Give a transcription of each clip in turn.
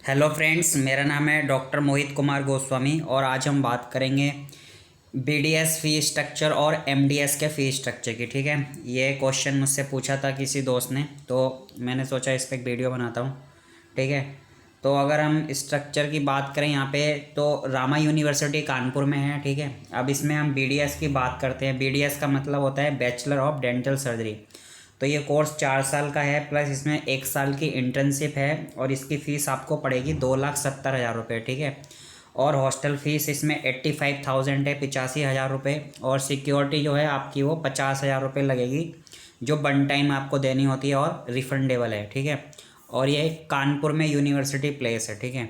Hello friends, मेरा नाम है डॉक्टर मोहित कुमार गोस्वामी और आज हम बात करेंगे बीडीएस फी स्ट्रक्चर और एमडीएस के फ़ी स्ट्रक्चर की। ठीक है, ये क्वेश्चन मुझसे पूछा था किसी दोस्त ने, तो मैंने सोचा इस पर एक वीडियो बनाता हूँ। ठीक है, तो अगर हम स्ट्रक्चर की बात करें यहाँ पे, तो रामा यूनिवर्सिटी कानपुर में है। ठीक है, अब इसमें हम बीडीएस की बात करते हैं। बीडीएस का मतलब होता है बैचलर ऑफ डेंटल सर्जरी। तो ये कोर्स 4 साल का है, प्लस इसमें 1 साल की इंटर्नशिप है और इसकी फ़ीस आपको पड़ेगी 2,70,000 रुपये। ठीक है, और हॉस्टल फ़ीस इसमें 85,000 है, 85,000 रुपये। और सिक्योरिटी जो है आपकी वो 50,000 रुपये लगेगी, जो वन टाइम आपको देनी होती है और रिफंडेबल है। ठीक है, और ये कानपुर में यूनिवर्सिटी प्लेस है। ठीक है,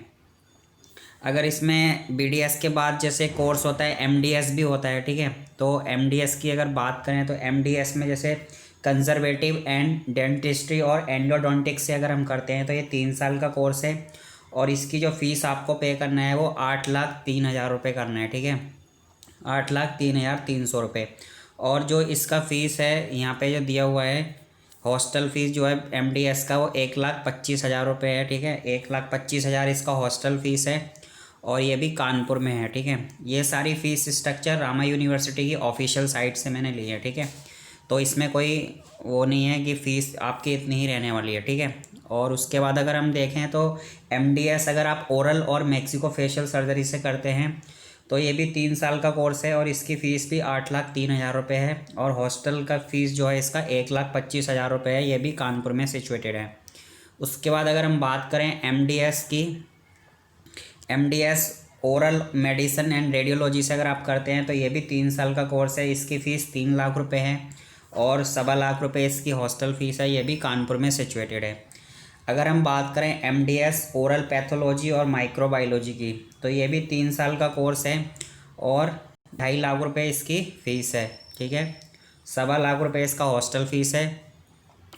अगर इसमें बीडीएस के बाद जैसे कोर्स होता है एमडीएस भी होता है। ठीक है, तो एमडीएस की अगर बात करें तो एमडीएस में जैसे कंजर्वेटिव एंड डेंटिस्ट्री और एंडोडोंटिक्स से अगर हम करते हैं तो ये 3 साल का कोर्स है और इसकी जो फ़ीस आपको पे करना है वो 8,03,000 रुपये करना है। ठीक है, 8,03,300 रुपये। और जो इसका फ़ीस है यहाँ पे जो दिया हुआ है, हॉस्टल फ़ीस जो है एमडीएस का वो 1,25,000 रुपये है। ठीक है, 1,25,000 इसका हॉस्टल फ़ीस है और ये भी कानपुर में है। ठीक है, ये सारी फ़ीस स्ट्रक्चर रामा यूनिवर्सिटी की ऑफिशियल साइट से मैंने ली है। ठीक है, तो इसमें कोई वो नहीं है कि फ़ीस आपकी इतनी ही रहने वाली है। ठीक है, और उसके बाद अगर हम देखें तो एमडीएस अगर आप ओरल और मैक्सिको फेशियल सर्जरी से करते हैं तो ये भी 3 साल का कोर्स है और इसकी फ़ीस भी 8,03,000 रुपये है। और हॉस्टल का फ़ीस जो है इसका 1,25,000 रुपये है, ये भी कानपुर में सिचुएटेड है। उसके बाद अगर हम बात करें एमडीएस की, MDS oral medicine and radiology से अगर आप करते हैं तो ये भी 3 साल का कोर्स है। इसकी फ़ीस 3 लाख रुपये है और 1,25,000 रुपये इसकी हॉस्टल फ़ीस है, ये भी कानपुर में सिचुएटेड है। अगर हम बात करें एमडीएस ओरल पैथोलॉजी और माइक्रोबायोलॉजी की, तो ये भी 3 साल का कोर्स है और 2.5 लाख रुपये इसकी फ़ीस है। ठीक है, 1,25,000 रुपये इसका हॉस्टल फ़ीस है,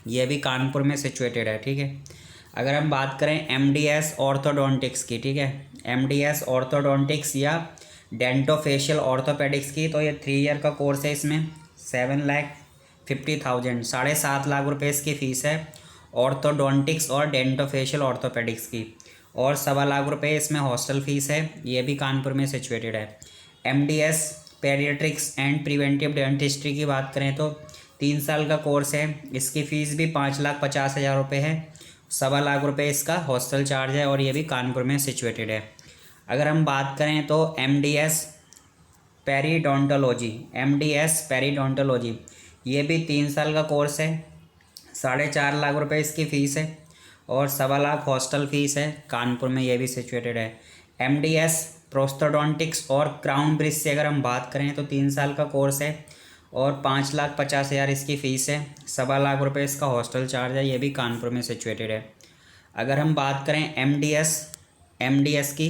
ये भी कानपुर में सिचुएटेड है। ठीक है, अगर हम बात करें एमडीएस ऑर्थोडोंटिक्स की, ठीक है, एमडीएस ऑर्थोडोंटिक्स या डेंटोफेशियल ऑर्थोपेडिक्स की, तो ये 3 ईयर का कोर्स है। इसमें 7,50,000 7.5 लाख रुपये इसकी फ़ीस है ऑर्थोडोंटिक्स और डेंटोफेशियल ऑर्थोपेडिक्स की, और 1,25,000 रुपये इसमें हॉस्टल फ़ीस है, ये भी कानपुर में सिचुएटेड है। MDS paediatrics and preventive dentistry की बात करें तो 3 साल का कोर्स है। इसकी फ़ीस भी 5,50,000 रुपये है, 1,25,000 रुपये इसका हॉस्टल चार्ज है और ये भी कानपुर में सिचुएटेड है। अगर हम बात करें तो एमडीएस पेरीडोंटोलॉजी, एमडीएस पेरीडोंटोलॉजी, ये भी 3 साल का कोर्स है, 4.5 लाख रुपये इसकी फ़ीस है और 1,25,000 हॉस्टल फ़ीस है, कानपुर में ये भी सिचुएटेड है। एमडीएस प्रोस्थोडोंटिक्स और क्राउन ब्रिज से अगर हम बात करें तो 3 साल का कोर्स है और 5,50,000 इसकी फ़ीस है, 1,25,000 रुपये इसका हॉस्टल चार्ज है, ये भी कानपुर में सिचुएटेड है। अगर हम बात करें एमडीएस एमडीएस की,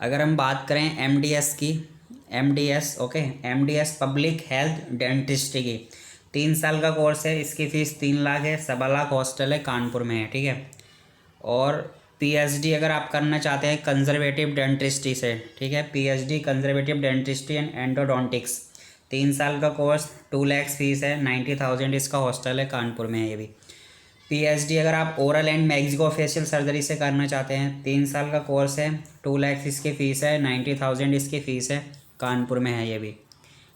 अगर हम बात करें एमडीएस की, MDS okay, MDS public health dentistry की 3 साल का कोर्स है। इसकी फ़ीस 3 लाख है, 1,25,000 हॉस्टल है, कानपुर में है। ठीक है, और पीएचडी अगर आप करना चाहते हैं कंजर्वेटिव डेंटिस्ट्री से, ठीक है, PhD conservative dentistry and endodontics, 3 साल का कोर्स, 2 लाख फ़ीस है, 90,000 इसका हॉस्टल है, कानपुर में है ये भी। पीएचडी अगर आप oral and Mexico facial surgery से करना चाहते हैं, 3 साल का कोर्स है, 2 लाख इसकी फ़ीस है, 90,000 इसकी फ़ीस है, कानपुर में है ये भी।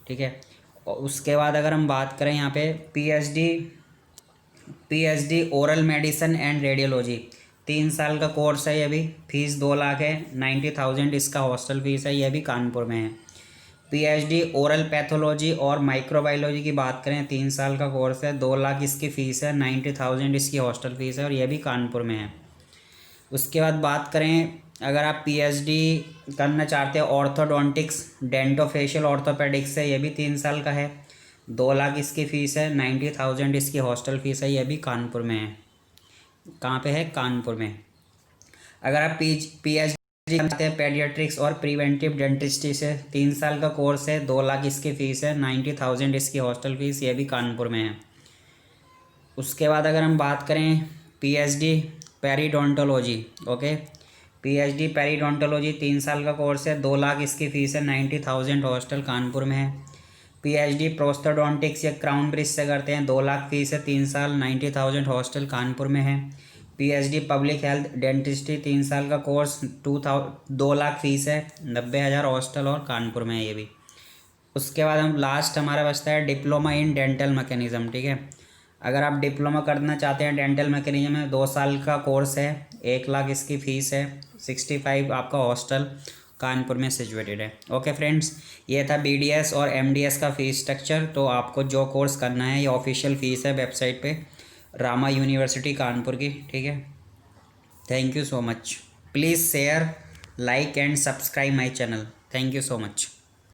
ठीक है, और उसके बाद अगर हम बात करें यहाँ पे PhD PhD oral medicine and radiology, 3 साल का कोर्स है, ये भी फ़ीस 2 लाख है, 90,000 इसका हॉस्टल फ़ीस है, ये भी कानपुर में है। पीएचडी ओरल पैथोलॉजी और माइक्रोबायोलॉजी की बात करें, 3 साल का कोर्स है, 2 लाख इसकी फ़ीस है, 90,000 इसकी हॉस्टल फ़ीस है और ये भी कानपुर में है। उसके बाद बात करें, अगर आप पीएचडी करना चाहते हैं ऑर्थोडोंटिक्स डेंटोफेशियल ऑर्थोपेडिक्स से, ये भी 3 साल का है, 2 लाख इसकी फ़ीस है, 90,000 इसकी हॉस्टल फ़ीस है, ये भी कानपुर में है। कहाँ पे है? कानपुर में। अगर आप पीएचडी करते हैं पेडियाट्रिक्स और प्रिवेंटिव डेंटिस्ट्री से, 3 साल का कोर्स है, 2 लाख इसकी फ़ीस है, 90,000 इसकी हॉस्टल फ़ीस, ये भी कानपुर में है। उसके बाद अगर हम बात करें पीएचडी पेरीडोंटोलॉजी, ओके, पीएचडी पेरीडोंटोलॉजी 3 साल का कोर्स है, 2 लाख इसकी फ़ीस है, 90,000 हॉस्टल, कानपुर में है। पीएचडी प्रोस्थोडोंटिक्स या क्राउन ब्रिज से करते हैं, 2 लाख फीस है, 3 साल, 90,000 हॉस्टल कानपुर में है। पीएचडी पब्लिक हेल्थ डेंटिस्ट्री 3 साल का कोर्स, 2 लाख फीस है, 90,000 हॉस्टल और कानपुर में है ये भी। उसके बाद हम लास्ट हमारा बचता है डिप्लोमा इन डेंटल मैकेनिज़्म, ठीक है। अगर आप डिप्लोमा करना चाहते हैं डेंटल मैकेनिज्म में, 2 साल का कोर्स है, 1 लाख इसकी फ़ीस है, 65 आपका हॉस्टल कानपुर में सिचुएटेड है। ओके फ्रेंड्स, ये था बीडीएस और एमडीएस का फ़ीस स्ट्रक्चर। तो आपको जो कोर्स करना है, ये ऑफिशियल फ़ीस है वेबसाइट पे, रामा यूनिवर्सिटी कानपुर की, ठीक है। Thank you so much. Please share, like and subscribe my channel. Thank you so much.